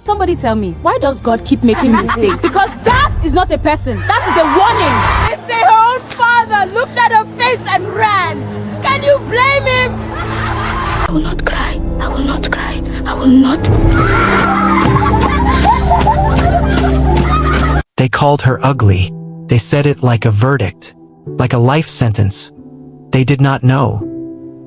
Somebody tell me, why does God keep making mistakes? Because that is not a person. That is a warning. They say her own father looked at her face and ran. Can you blame him? I will not cry. I will not cry. I will not. They called her ugly. They said it like a verdict, like a life sentence. They did not know.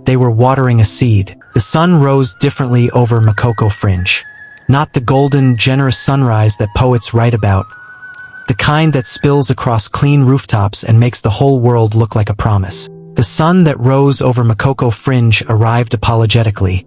They were watering a seed. The sun rose differently over Makoko Fringe. Not the golden, generous sunrise that poets write about. The kind that spills across clean rooftops and makes the whole world look like a promise. The sun that rose over Makoko Fringe arrived apologetically,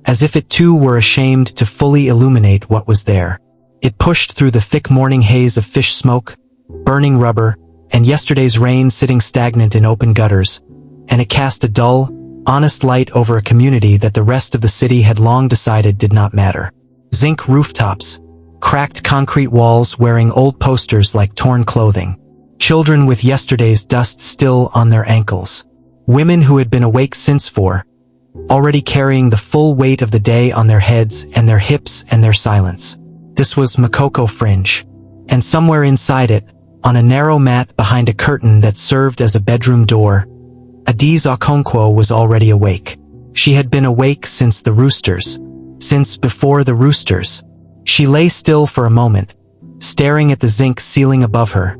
as if it too were ashamed to fully illuminate what was there. It pushed through the thick morning haze of fish smoke, burning rubber, and yesterday's rain sitting stagnant in open gutters, and it cast a dull, honest light over a community that the rest of the city had long decided did not matter. Zinc rooftops, cracked concrete walls wearing old posters like torn clothing, children with yesterday's dust still on their ankles, women who had been awake since 4, already carrying the full weight of the day on their heads and their hips and their silence. This was Makoko Fringe, and somewhere inside it, on a narrow mat behind a curtain that served as a bedroom door, Adaeze Okonkwo was already awake. She had been awake since the roosters. Since before the roosters. She lay still for a moment, staring at the zinc ceiling above her,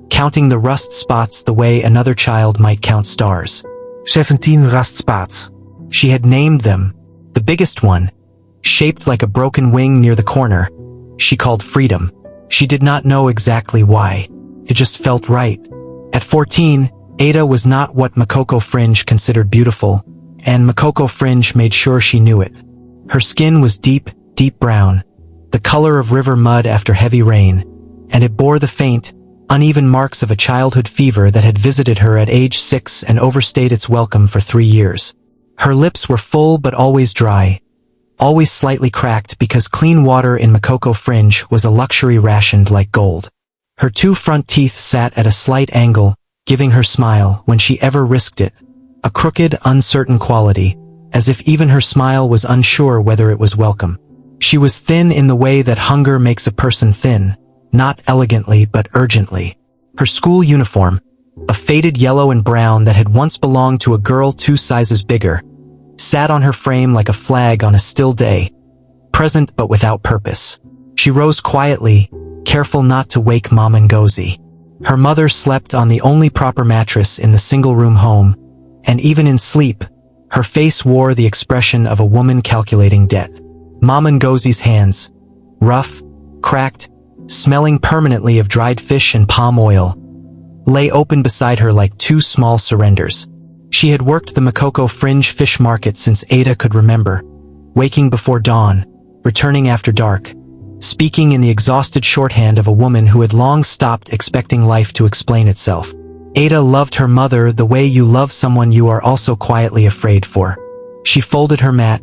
counting the rust spots the way another child might count stars. 17 rust spots. She had named them. The biggest one, shaped like a broken wing near the corner, she called Freedom. She did not know exactly why. It just felt right. At 14, Ada was not what Makoko Fringe considered beautiful, and Makoko Fringe made sure she knew it. Her skin was deep, deep brown, the color of river mud after heavy rain, and it bore the faint, uneven marks of a childhood fever that had visited her at age 6 and overstayed its welcome for 3 years. Her lips were full but always dry, always slightly cracked because clean water in Makoko Fringe was a luxury rationed like gold. Her 2 front teeth sat at a slight angle, giving her smile, when she ever risked it, a crooked, uncertain quality, as if even her smile was unsure whether it was welcome. She was thin in the way that hunger makes a person thin, not elegantly but urgently. Her school uniform, a faded yellow and brown that had once belonged to a girl 2 sizes bigger, sat on her frame like a flag on a still day, present but without purpose. She rose quietly, careful not to wake Mom Ngozi. Her mother slept on the only proper mattress in the single-room home, and even in sleep, her face wore the expression of a woman calculating debt. Mom Ngozi's hands, rough, cracked, smelling permanently of dried fish and palm oil, lay open beside her like 2 small surrenders. She had worked the Makoko Fringe fish market since Ada could remember, waking before dawn, returning after dark, speaking in the exhausted shorthand of a woman who had long stopped expecting life to explain itself. Ada loved her mother the way you love someone you are also quietly afraid for. She folded her mat,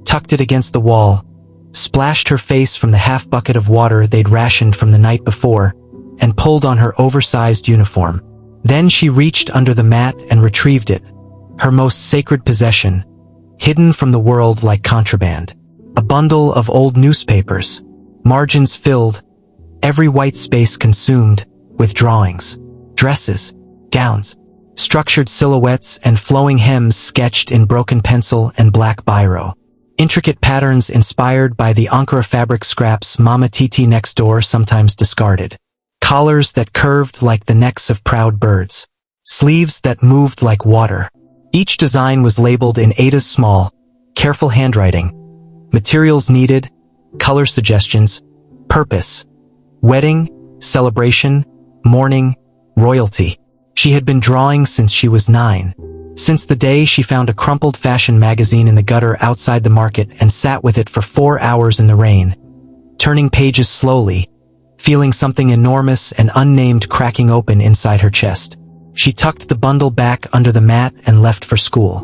tucked it against the wall, splashed her face from the half bucket of water they'd rationed from the night before, and pulled on her oversized uniform. Then she reached under the mat and retrieved it, her most sacred possession, hidden from the world like contraband. A bundle of old newspapers, margins filled, every white space consumed, with drawings, dresses, gowns, structured silhouettes and flowing hems sketched in broken pencil and black biro. Intricate patterns inspired by the Ankara fabric scraps Mama Titi next door sometimes discarded. Collars that curved like the necks of proud birds. Sleeves that moved like water. Each design was labeled in Ada's small, careful handwriting. Materials needed, color suggestions, purpose, wedding, celebration, mourning, royalty. She had been drawing since she was 9. Since the day she found a crumpled fashion magazine in the gutter outside the market and sat with it for 4 hours in the rain, turning pages slowly, feeling something enormous and unnamed cracking open inside her chest. She tucked the bundle back under the mat and left for school.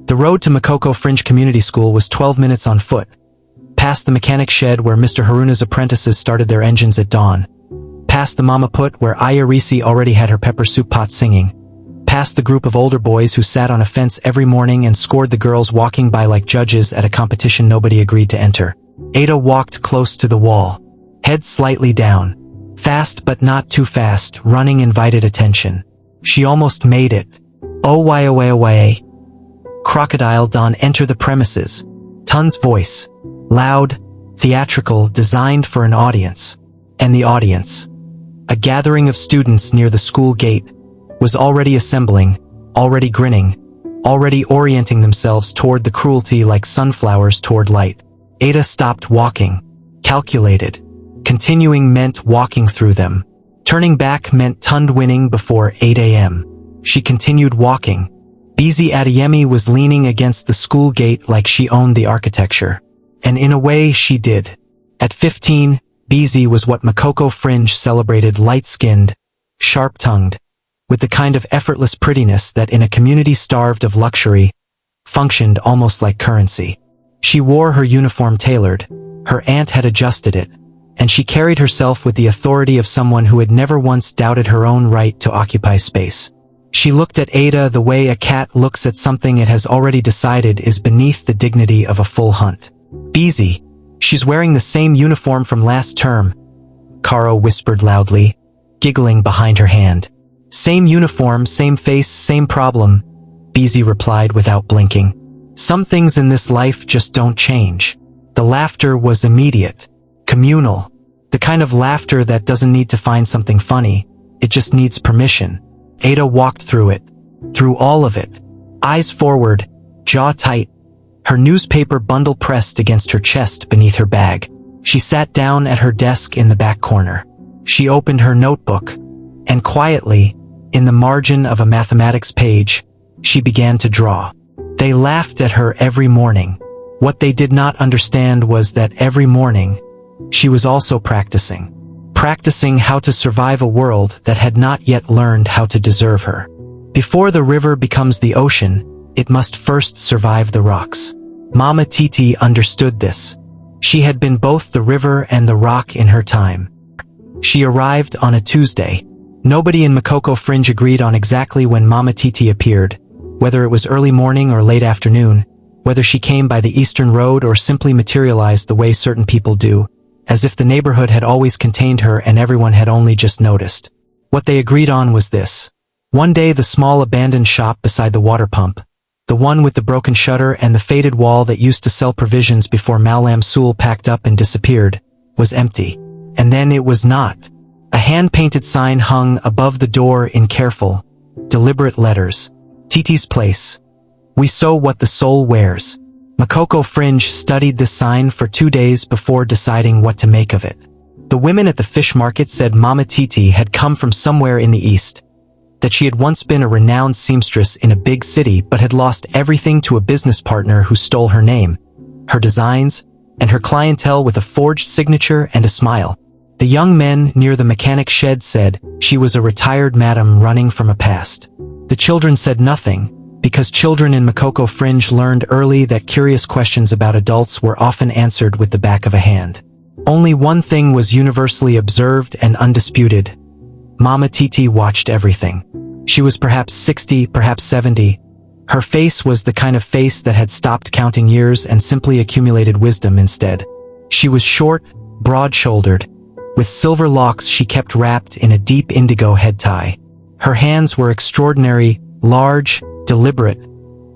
The road to Makoko Fringe Community School was 12 minutes on foot, past the mechanic shed where Mr. Haruna's apprentices started their engines at dawn, past the mama put where Ayarisi already had her pepper soup pot singing, past the group of older boys who sat on a fence every morning and scored the girls walking by like judges at a competition nobody agreed to enter. Ada walked close to the wall, head slightly down. Fast but not too fast, running invited attention. She almost made it. Oh why. Crocodile Don enter the premises. Tun's voice. Loud, theatrical, designed for an audience. And the audience, a gathering of students near the school gate, was already assembling, already grinning, already orienting themselves toward the cruelty like sunflowers toward light. Ada stopped walking. Calculated. Continuing meant walking through them. Turning back meant Tund winning before 8 a.m. She continued walking. Busy Adeyemi was leaning against the school gate like she owned the architecture. And in a way she did. At 15, Busy was what Makoko Fringe celebrated, light-skinned, sharp-tongued, with the kind of effortless prettiness that in a community starved of luxury, functioned almost like currency. She wore her uniform tailored, her aunt had adjusted it, and she carried herself with the authority of someone who had never once doubted her own right to occupy space. She looked at Ada the way a cat looks at something it has already decided is beneath the dignity of a full hunt. Busy, she's wearing the same uniform from last term, Karo whispered loudly, giggling behind her hand. Same uniform, same face, same problem, Busy replied without blinking. Some things in this life just don't change. The laughter was immediate, communal, the kind of laughter that doesn't need to find something funny, it just needs permission. Ada walked through it, through all of it, eyes forward, jaw tight, her newspaper bundle pressed against her chest beneath her bag. She sat down at her desk in the back corner. She opened her notebook, and quietly, in the margin of a mathematics page, she began to draw. They laughed at her every morning. What they did not understand was that every morning, she was also practicing how to survive a world that had not yet learned how to deserve her. Before the river becomes the ocean, it must first survive the rocks. Mama Titi understood this. She had been both the river and the rock in her time. She arrived on a Tuesday. Nobody in Makoko Fringe agreed on exactly when Mama Titi appeared, whether it was early morning or late afternoon, whether she came by the Eastern Road or simply materialized the way certain people do, as if the neighborhood had always contained her and everyone had only just noticed. What they agreed on was this. One day the small abandoned shop beside the water pump, the one with the broken shutter and the faded wall that used to sell provisions before Malam Sul packed up and disappeared, was empty. And then it was not. A hand-painted sign hung above the door in careful, deliberate letters. Titi's Place. We sew what the soul wears. Makoko Fringe studied the sign for 2 days before deciding what to make of it. The women at the fish market said Mama Titi had come from somewhere in the east, that she had once been a renowned seamstress in a big city but had lost everything to a business partner who stole her name, her designs, and her clientele with a forged signature and a smile. The young men near the mechanic shed said she was a retired madam running from a past. The children said nothing, because children in Makoko Fringe learned early that curious questions about adults were often answered with the back of a hand. Only one thing was universally observed and undisputed. Mama Titi watched everything. She was perhaps 60, perhaps 70. Her face was the kind of face that had stopped counting years and simply accumulated wisdom instead. She was short, broad-shouldered. With silver locks she kept wrapped in a deep indigo head tie. Her hands were extraordinary, large, deliberate,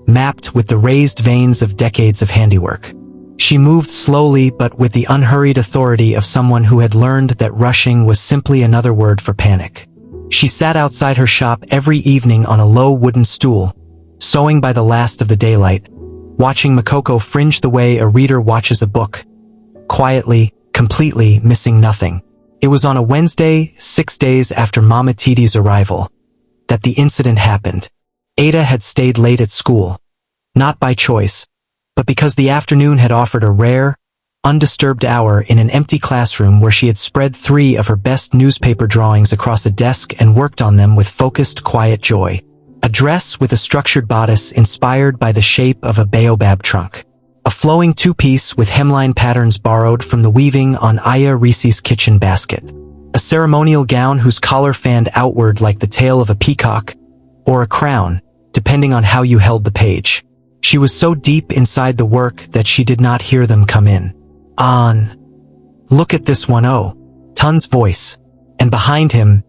mapped with the raised veins of decades of handiwork. She moved slowly but with the unhurried authority of someone who had learned that rushing was simply another word for panic. She sat outside her shop every evening on a low wooden stool, sewing by the last of the daylight, watching Makoko Fringe the way a reader watches a book, quietly, completely missing nothing. It was on a Wednesday, 6 days after Mama Titi's arrival, that the incident happened. Ada had stayed late at school, not by choice, but because the afternoon had offered a rare, undisturbed hour in an empty classroom where she had spread 3 of her best newspaper drawings across a desk and worked on them with focused, quiet joy. A dress with a structured bodice inspired by the shape of a baobab trunk. A flowing two-piece with hemline patterns borrowed from the weaving on Aya Risi's kitchen basket. A ceremonial gown whose collar fanned outward like the tail of a peacock, or a crown, depending on how you held the page. She was so deep inside the work that she did not hear them come in. On. Look at this one, oh. Tun's voice. And behind him,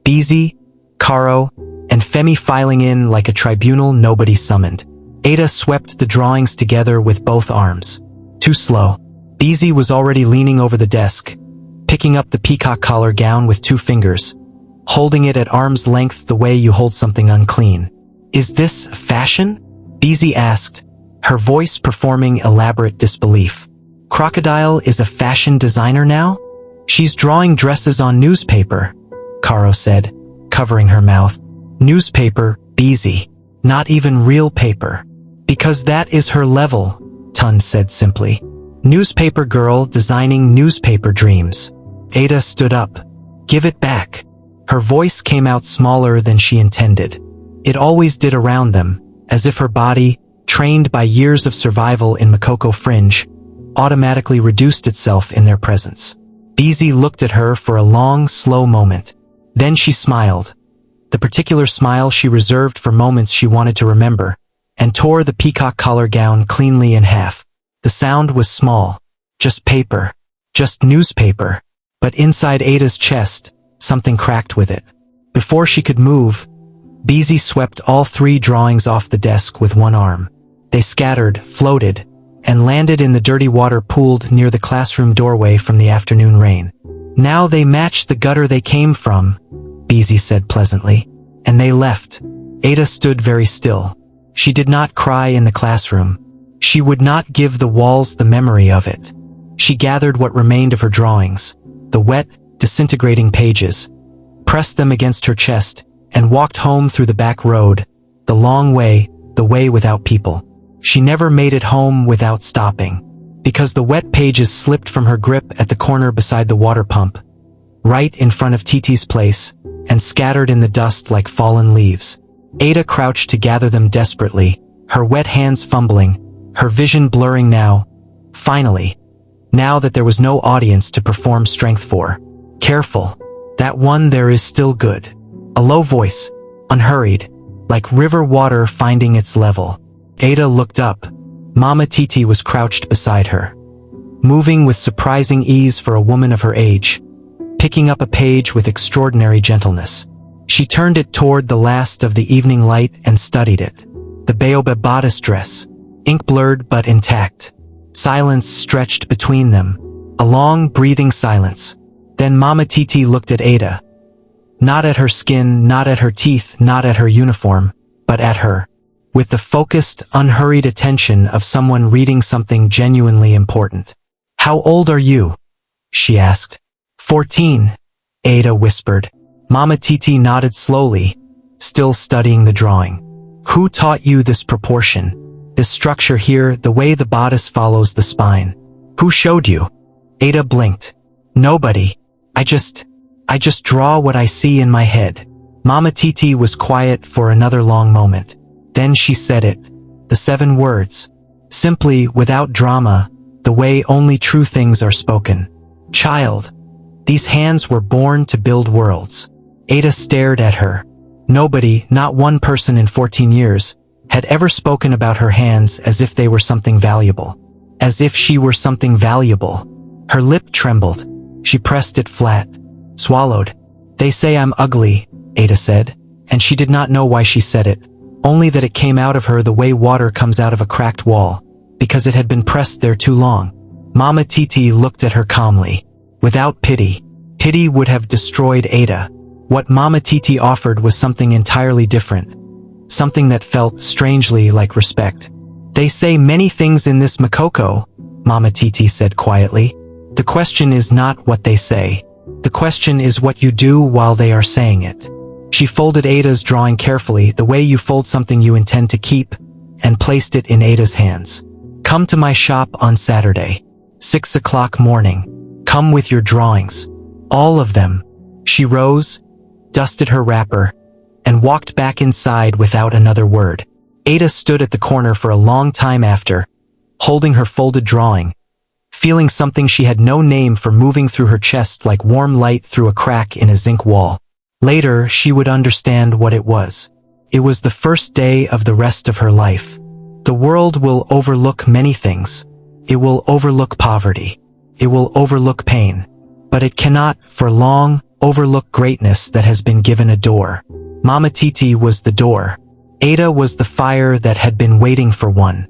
Beezy, Karo, and Femi filing in like a tribunal nobody summoned. Ada swept the drawings together with both arms. Too slow. Beezy was already leaning over the desk, picking up the peacock collar gown with 2 fingers, holding it at arm's length the way you hold something unclean. Is this fashion? Beezy asked, her voice performing elaborate disbelief. Crocodile is a fashion designer now? She's drawing dresses on newspaper, Karo said, covering her mouth. Newspaper, Beezy. Not even real paper. Because that is her level, Tun said simply. Newspaper girl designing newspaper dreams. Ada stood up. Give it back. Her voice came out smaller than she intended. It always did around them, as if her body, trained by years of survival in Makoko Fringe, automatically reduced itself in their presence. Beezy looked at her for a long, slow moment. Then she smiled. The particular smile she reserved for moments she wanted to remember, and tore the peacock collar gown cleanly in half. The sound was small. Just paper. Just newspaper. But inside Ada's chest, something cracked with it. Before she could move, Beezy swept all 3 drawings off the desk with one arm. They scattered, floated, and landed in the dirty water pooled near the classroom doorway from the afternoon rain. Now they matched the gutter they came from, Beezy said pleasantly. And they left. Ada stood very still. She did not cry in the classroom. She would not give the walls the memory of it. She gathered what remained of her drawings, the wet, disintegrating pages, pressed them against her chest, and walked home through the back road, the long way, the way without people. She never made it home without stopping, because the wet pages slipped from her grip at the corner beside the water pump, right in front of Titi's place, and scattered in the dust like fallen leaves. Ada crouched to gather them desperately, her wet hands fumbling, her vision blurring now. Finally, now that there was no audience to perform strength for. Careful, that one there is still good. A low voice, unhurried, like river water finding its level. Ada looked up. Mama Titi was crouched beside her, moving with surprising ease for a woman of her age, picking up a page with extraordinary gentleness. She turned it toward the last of the evening light and studied it. The baobab bodice dress, ink-blurred but intact. Silence stretched between them, a long, breathing silence. Then Mama Titi looked at Ada. Not at her skin, not at her teeth, not at her uniform, but at her, with the focused, unhurried attention of someone reading something genuinely important. How old are you? She asked. 14, Ada whispered. Mama Titi nodded slowly, still studying the drawing. Who taught you this proportion? This structure here, the way the bodice follows the spine? Who showed you? Ada blinked. Nobody. I just draw what I see in my head. Mama Titi was quiet for another long moment. Then she said it. The 7 words. Simply, without drama, the way only true things are spoken. Child. These hands were born to build worlds. Ada stared at her. Nobody, not one person in 14 years, had ever spoken about her hands as if they were something valuable. As if she were something valuable. Her lip trembled. She pressed it flat. Swallowed. They say I'm ugly, Ada said, and she did not know why she said it, only that it came out of her the way water comes out of a cracked wall, because it had been pressed there too long. Mama Titi looked at her calmly. Without pity. Pity would have destroyed Ada. What Mama Titi offered was something entirely different. Something that felt strangely like respect. They say many things in this Makoko, Mama Titi said quietly. The question is not what they say. The question is what you do while they are saying it. She folded Ada's drawing carefully, the way you fold something you intend to keep, and placed it in Ada's hands. Come to my shop on Saturday. 6 o'clock morning. Come with your drawings. All of them. She rose, dusted her wrapper, and walked back inside without another word. Ada stood at the corner for a long time after, holding her folded drawing, feeling something she had no name for moving through her chest like warm light through a crack in a zinc wall. Later, she would understand what it was. It was the first day of the rest of her life. The world will overlook many things. It will overlook poverty. it will overlook pain. But it cannot, for long, overlook greatness that has been given a door. Mama Titi was the door. Ada was the fire that had been waiting for one.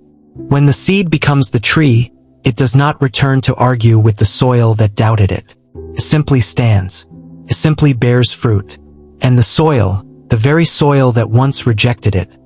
When the seed becomes the tree, it does not return to argue with the soil that doubted it. It simply stands. It simply bears fruit. And the soil, the very soil that once rejected it,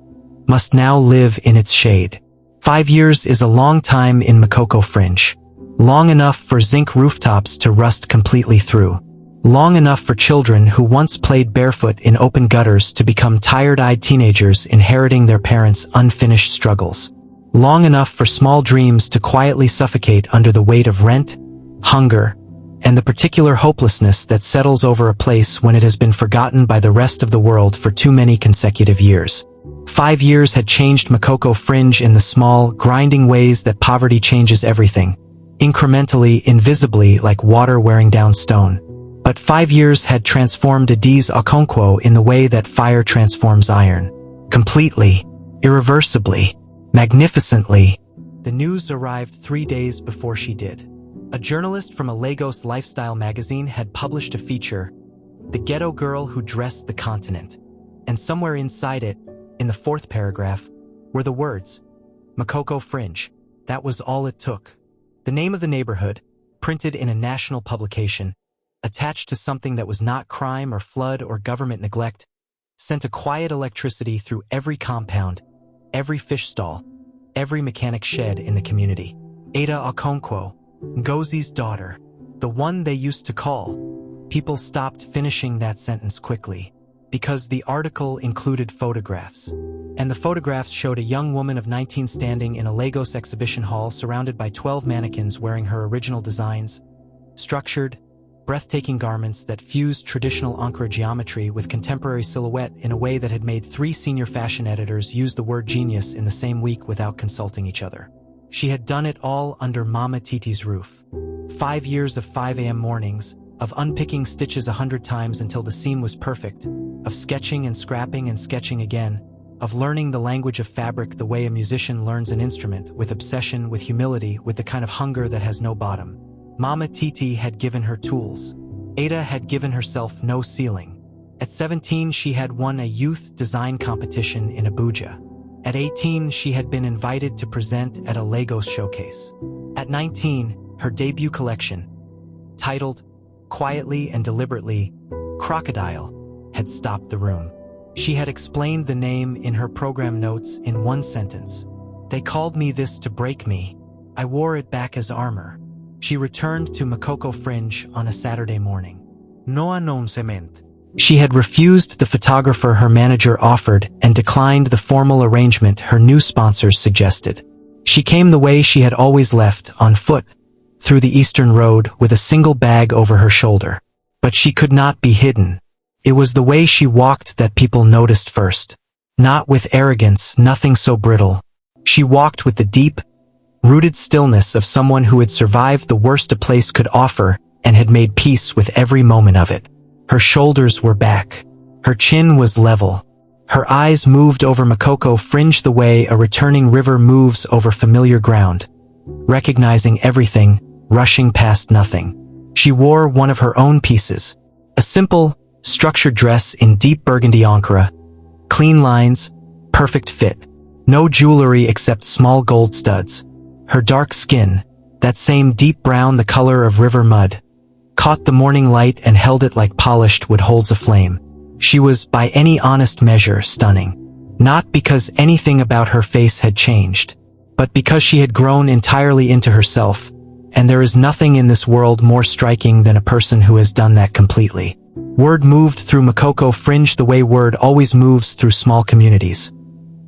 must now live in its shade. 5 years is a long time in Makoko Fringe. Long enough for zinc rooftops to rust completely through. Long enough for children who once played barefoot in open gutters to become tired-eyed teenagers inheriting their parents' unfinished struggles. Long enough for small dreams to quietly suffocate under the weight of rent, hunger, and the particular hopelessness that settles over a place when it has been forgotten by the rest of the world for too many consecutive years. 5 years had changed Makoko Fringe in the small, grinding ways that poverty changes everything. Incrementally, invisibly, like water wearing down stone. But 5 years had transformed Adaeze Okonkwo in the way that fire transforms iron. Completely, irreversibly, magnificently. The news arrived 3 days before she did. A journalist from a Lagos lifestyle magazine had published a feature, The Ghetto Girl Who Dressed the Continent. And somewhere inside it, in the 4th paragraph, were the words, Makoko Fringe. That was all it took. The name of the neighborhood, printed in a national publication, attached to something that was not crime or flood or government neglect, sent a quiet electricity through every compound, every fish stall, every mechanic shed in the community. Ada Okonkwo, Ngozi's daughter, the one they used to call. People stopped finishing that sentence quickly, because the article included photographs. And the photographs showed a young woman of 19 standing in a Lagos exhibition hall surrounded by 12 mannequins wearing her original designs, structured, breathtaking garments that fused traditional Ankara geometry with contemporary silhouette in a way that had made 3 senior fashion editors use the word genius in the same week without consulting each other. She had done it all under Mama Titi's roof. 5 years of 5 a.m. mornings, of unpicking stitches 100 times until the seam was perfect, of sketching and scrapping and sketching again, of learning the language of fabric the way a musician learns an instrument, with obsession, with humility, with the kind of hunger that has no bottom. Mama Titi had given her tools. Ada had given herself no ceiling. At 17, she had won a youth design competition in Abuja. At 18, she had been invited to present at a Lagos showcase. At 19, her debut collection, titled, quietly and deliberately, Crocodile, had stopped the room. She had explained the name in her program notes in one sentence. They called me this to break me. I wore it back as armor. She returned to Makoko Fringe on a Saturday morning. No non cement. She had refused the photographer her manager offered and declined the formal arrangement her new sponsors suggested. She came the way she had always left, on foot, through the Eastern Road with a single bag over her shoulder. But she could not be hidden. It was the way she walked that people noticed first. Not with arrogance, nothing so brittle. She walked with the deep, rooted stillness of someone who had survived the worst a place could offer and had made peace with every moment of it. Her shoulders were back. Her chin was level. Her eyes moved over Makoko Fringe the way a returning river moves over familiar ground, recognizing everything, rushing past nothing. She wore one of her own pieces, a simple, structured dress in deep burgundy Ankara, clean lines, perfect fit, no jewelry except small gold studs. Her dark skin, that same deep brown the color of river mud, caught the morning light and held it like polished wood holds a flame. She was, by any honest measure, stunning. Not because anything about her face had changed, but because she had grown entirely into herself, and there is nothing in this world more striking than a person who has done that completely. Word moved through Makoko Fringe the way word always moves through small communities.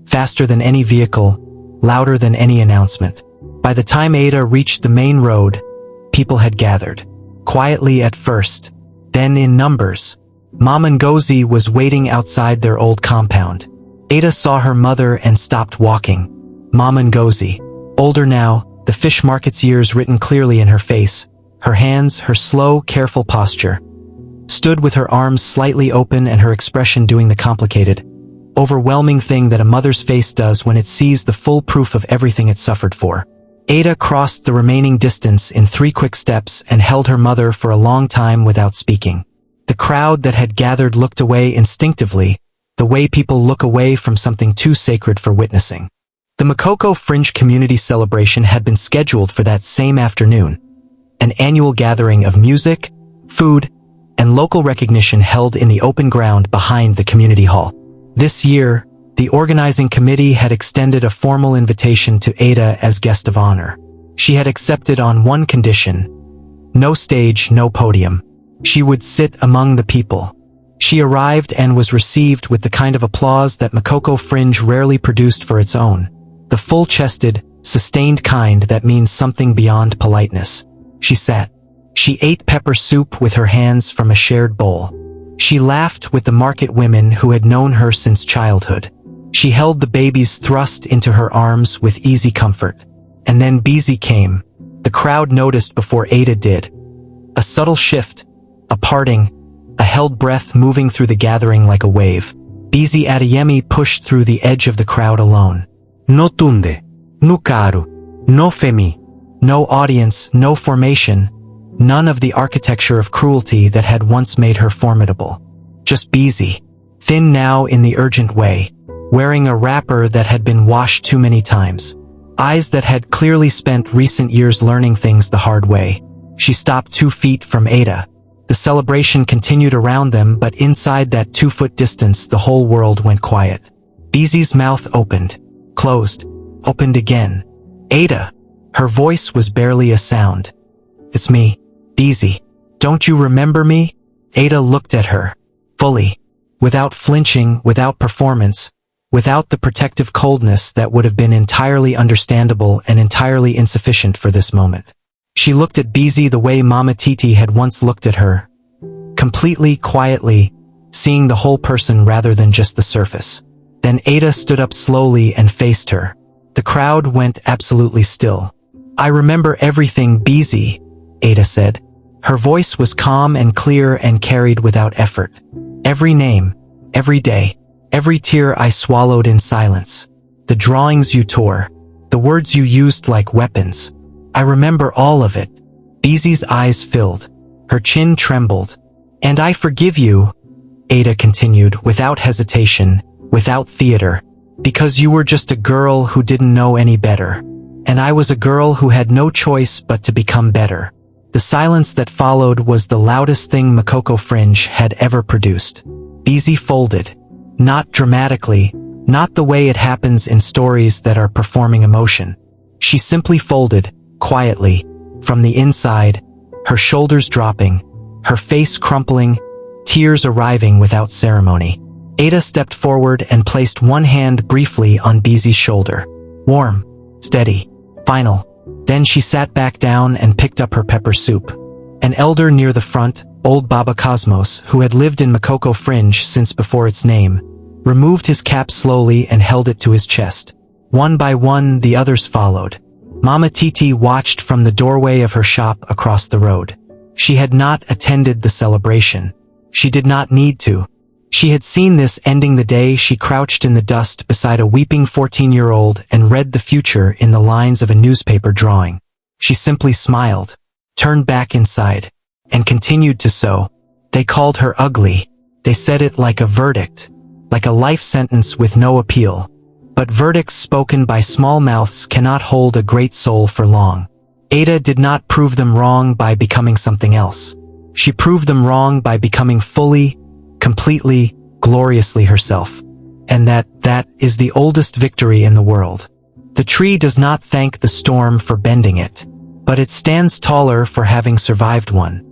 Faster than any vehicle, louder than any announcement. By the time Ada reached the main road, people had gathered. Quietly at first, then in numbers. Mama Ngozi was waiting outside their old compound. Ada saw her mother and stopped walking. Mama Ngozi, older now, the fish market's years written clearly in her face, her hands, her slow, careful posture, stood with her arms slightly open and her expression doing the complicated, overwhelming thing that a mother's face does when it sees the full proof of everything it suffered for. Ada crossed the remaining distance in 3 quick steps and held her mother for a long time without speaking. The crowd that had gathered looked away instinctively, the way people look away from something too sacred for witnessing. The Makoko Fringe community celebration had been scheduled for that same afternoon, an annual gathering of music, food, and local recognition held in the open ground behind the community hall. This year, the organizing committee had extended a formal invitation to Ada as guest of honor. She had accepted on one condition: no stage, no podium. She would sit among the people. She arrived and was received with the kind of applause that Makoko Fringe rarely produced for its own, the full-chested, sustained kind that means something beyond politeness. She sat. She ate pepper soup with her hands from a shared bowl. She laughed with the market women who had known her since childhood. She held the babies thrust into her arms with easy comfort. And then Adaeze came. The crowd noticed before Ada did. A subtle shift, a parting, a held breath moving through the gathering like a wave. Adaeze pushed through the edge of the crowd alone. No tunde, no karu, no femi. No audience, no formation, none of the architecture of cruelty that had once made her formidable. Just Adaeze, thin now in the urgent way, wearing a wrapper that had been washed too many times, eyes that had clearly spent recent years learning things the hard way. She stopped 2 feet from Ada. The celebration continued around them, but inside that 2-foot distance the whole world went quiet. Adaeze's mouth opened, closed, opened again. Ada. Her voice was barely a sound. It's me, Adaeze. Don't you remember me? Ada looked at her, fully, without flinching, without performance, without the protective coldness that would have been entirely understandable and entirely insufficient for this moment. She looked at Adaeze the way Mama Titi had once looked at her, completely, quietly, seeing the whole person rather than just the surface. Then Ada stood up slowly and faced her. The crowd went absolutely still. I remember everything, Adaeze, Ada said. Her voice was calm and clear and carried without effort. Every name, every day, every tear I swallowed in silence. The drawings you tore, the words you used like weapons. I remember all of it. Adaeze's eyes filled. Her chin trembled. And I forgive you, Ada continued, without hesitation, without theater, because you were just a girl who didn't know any better. And I was a girl who had no choice but to become better. The silence that followed was the loudest thing Makoko Fringe had ever produced. Adaeze folded. Not dramatically, not the way it happens in stories that are performing emotion. She simply folded, quietly, from the inside, her shoulders dropping, her face crumpling, tears arriving without ceremony. Ada stepped forward and placed one hand briefly on Adaeze's shoulder. Warm, steady, final. Then she sat back down and picked up her pepper soup. An elder near the front, old Baba Cosmos, who had lived in Makoko Fringe since before its name, removed his cap slowly and held it to his chest. One by one, the others followed. Mama Titi watched from the doorway of her shop across the road. She had not attended the celebration. She did not need to. She had seen this ending the day she crouched in the dust beside a weeping 14-year-old and read the future in the lines of a newspaper drawing. She simply smiled, turned back inside, and continued to sew. They called her ugly. They said it like a verdict, like a life sentence with no appeal. But verdicts spoken by small mouths cannot hold a great soul for long. Ada did not prove them wrong by becoming something else. She proved them wrong by becoming fully, completely, gloriously herself. And that is the oldest victory in the world. The tree does not thank the storm for bending it, but it stands taller for having survived one.